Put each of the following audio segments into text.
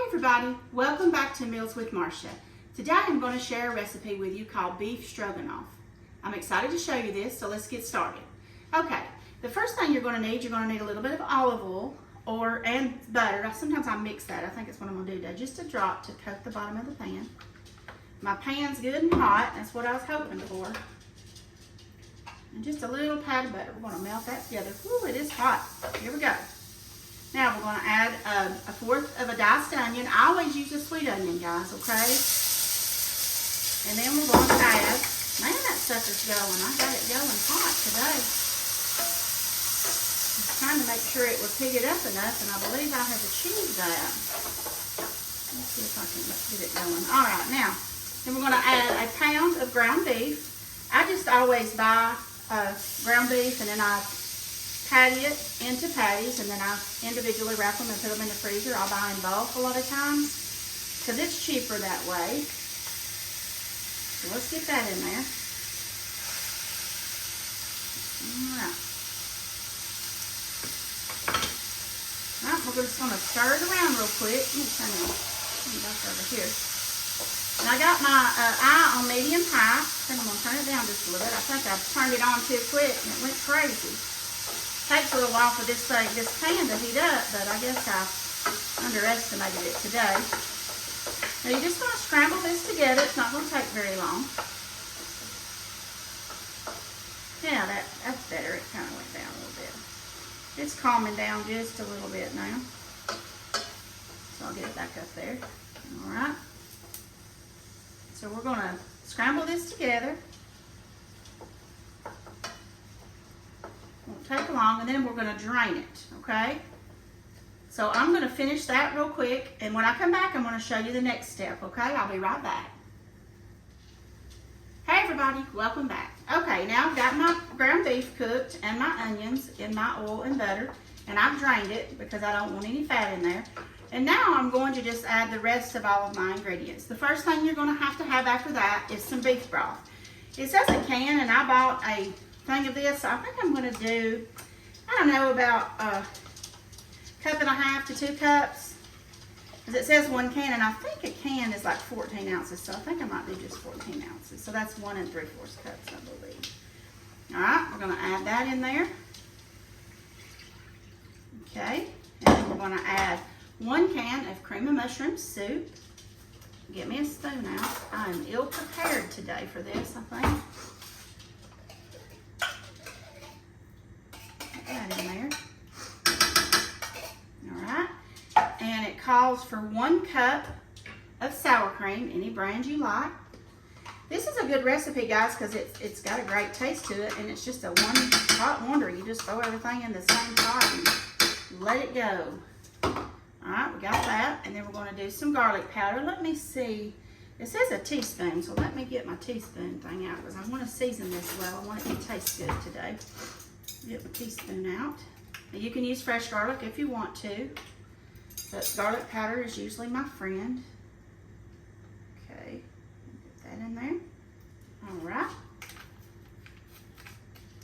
everybody, welcome back to Meals with Marcia. Today I'm going to share a recipe with you called beef stroganoff. I'm excited to show you this, so let's get started. Okay, the first thing you're going to need a little bit of olive oil and butter. Sometimes I mix that. I think that's what I'm going to do today. Just a drop to coat the bottom of the pan. My pan's good and hot. That's what I was hoping for. And just a little pat of butter. We're going to melt that together. Ooh, it is hot. Here we go. Now we're going to add a fourth of a diced onion. I always use a sweet onion, guys, okay? And then we're going to add, man, that sucker's going. I got it going hot today. I'm trying to make sure it was heated up enough, and I believe I have achieved that. Let's see if I can get it going. All right, now, then we're going to add a pound of ground beef. I just always buy ground beef, and then I patty it into patties, and then I individually wrap them and put them in the freezer. I'll buy in bulk a lot of times because it's cheaper that way. So let's get that in there. Alright. Alright, we're just going to stir it around real quick. Let me turn it back over here. And I got my eye on medium high. I think I'm going to turn it down just a little bit. I think I turned it on too quick and it went crazy. Takes a little while for this pan to heat up, but I guess I underestimated it today. Now you're just going to scramble this together. It's not going to take very long. Yeah, that's better. It kind of went down a little bit. It's calming down just a little bit now. So I'll get it back up there. All right. So we're going to scramble this together. Won't take long, and then we're going to drain it, okay? So I'm going to finish that real quick, and when I come back, I'm going to show you the next step, okay? I'll be right back. Hey everybody, welcome back. Okay, now I've got my ground beef cooked and my onions in my oil and butter, and I've drained it because I don't want any fat in there. And now I'm going to just add the rest of all of my ingredients. The first thing you're going to have after that is some beef broth. It says a can, and I bought a thing of this. So I think I'm going to do, I don't know, about a cup and a half to 2 cups. Because it says 1 can, and I think a can is like 14 ounces. So I think I might do just 14 ounces. So that's 1 3/4 cups, I believe. All right, we're going to add that in there. Okay, and then we're going to add 1 can of cream of mushroom soup. Get me a spoon out. I am ill prepared today for this, I think. That in there. All right, and it calls for 1 cup of sour cream, any brand you like. This is a good recipe, guys, because it's got a great taste to it, and it's just a one-pot wonder. You just throw everything in the same pot and let it go. All right, we got that, and then we're going to do some garlic powder. Let me see. It says a teaspoon, so let me get my teaspoon thing out because I want to season this well. I want it to taste good today. Get my teaspoon out. Now you can use fresh garlic if you want to, but garlic powder is usually my friend. Okay, get that in there. All right.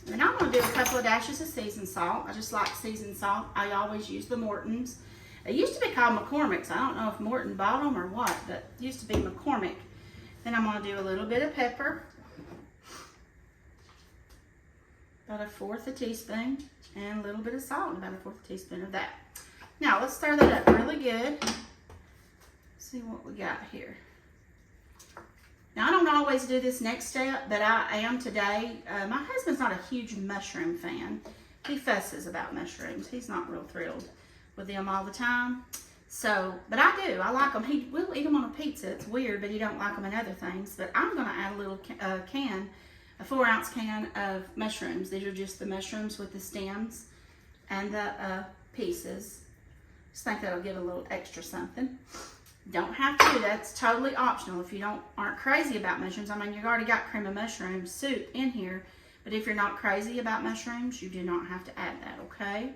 Then I'm going to do a couple of dashes of seasoned salt. I just like seasoned salt. I always use the Morton's. It used to be called McCormick's. I don't know if Morton bought them or what, but it used to be McCormick. Then I'm going to do a little bit of pepper. About 1/4 teaspoon, and a little bit of salt, about 1/4 teaspoon of that. Now let's stir that up really good. See what we got here. Now I don't always do this next step, but I am today. My husband's not a huge mushroom fan. He fusses about mushrooms. He's not real thrilled with them all the time. So, but I do. I like them. He will eat them on a pizza. It's weird, but he don't like them in other things. But I'm going to add a little can. A 4-ounce can of mushrooms. These are just the mushrooms with the stems and the pieces. Just think that'll give a little extra something. Don't have to. That's totally optional if you aren't crazy about mushrooms. I mean, you've already got cream of mushroom soup in here, but if you're not crazy about mushrooms, you do not have to add that, okay?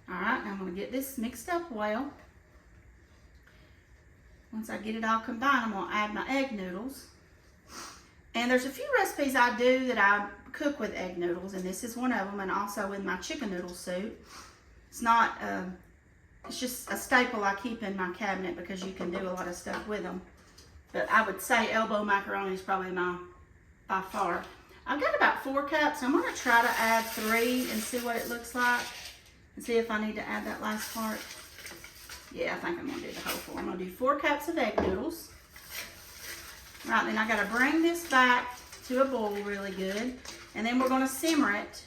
All right, now I'm going to get this mixed up well. Once I get it all combined, I'm going to add my egg noodles. And there's a few recipes I do that I cook with egg noodles, and this is one of them, and also with my chicken noodle soup. It's not It's just a staple I keep in my cabinet because you can do a lot of stuff with them. But I would say elbow macaroni is probably my, by far. I've got about 4 cups. I'm going to try to add 3 and see what it looks like. And see if I need to add that last part. Yeah, I think I'm going to do the whole 4. I'm going to do 4 cups of egg noodles. Right, then I got to bring this back to a boil really good. And then we're going to simmer it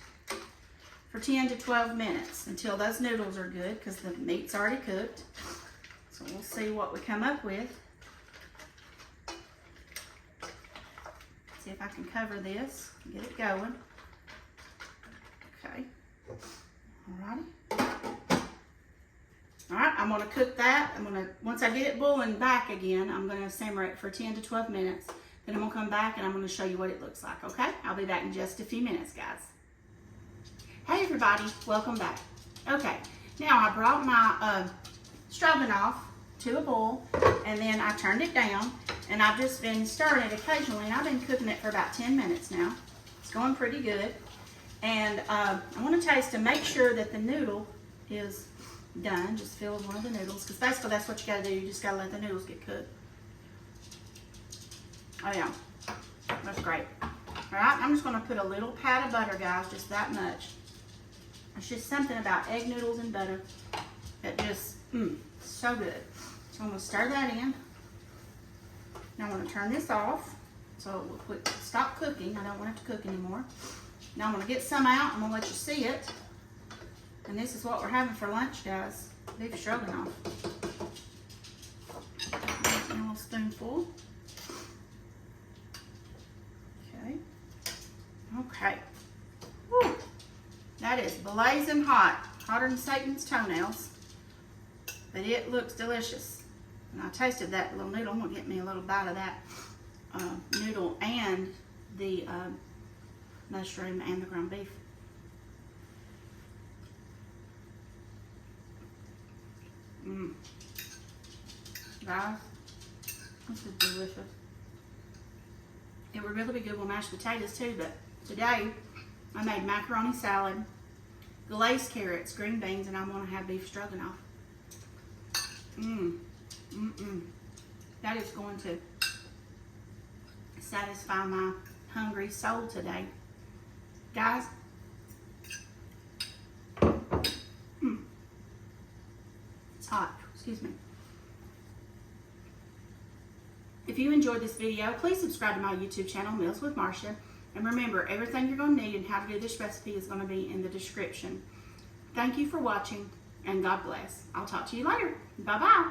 for 10 to 12 minutes until those noodles are good because the meat's already cooked. So we'll see what we come up with. See if I can cover this and get it going. Okay. Alrighty. Alright, I'm going to cook that. Once I get it boiling back again, I'm going to simmer it for 10 to 12 minutes. Then I'm going to come back and I'm going to show you what it looks like, okay? I'll be back in just a few minutes, guys. Hey everybody, welcome back. Okay, now I brought my stroganoff to a boil and then I turned it down and I've just been stirring it occasionally and I've been cooking it for about 10 minutes now. It's going pretty good. And I want to taste to make sure that the noodle is done. Just fill one of the noodles because basically that's what you got to do. You just got to let the noodles get cooked. Oh yeah, that's great. All right, I'm just going to put a little pat of butter, guys, just that much. It's just something about egg noodles and butter that just, so good. So I'm going to stir that in. Now I'm going to turn this off so it will stop cooking. I don't want it to cook anymore. Now I'm going to get some out. I'm going to let you see it. And this is what we're having for lunch, guys. Beef stroganoff. A little spoonful. Okay. Okay. Woo. That is blazing hot. Hotter than Satan's toenails. But it looks delicious. And I tasted that little noodle. I'm going to get me a little bite of that noodle and the mushroom and the ground beef. Guys, this is delicious. It would really be good with mashed potatoes too, but today I made macaroni salad, glazed carrots, green beans, and I'm going to have beef stroganoff. That is going to satisfy my hungry soul today. Guys, it's hot, excuse me. If you enjoyed this video, please subscribe to my YouTube channel, Meals with Marcia. And remember, everything you're going to need and how to do this recipe is going to be in the description. Thank you for watching, and God bless. I'll talk to you later. Bye-bye.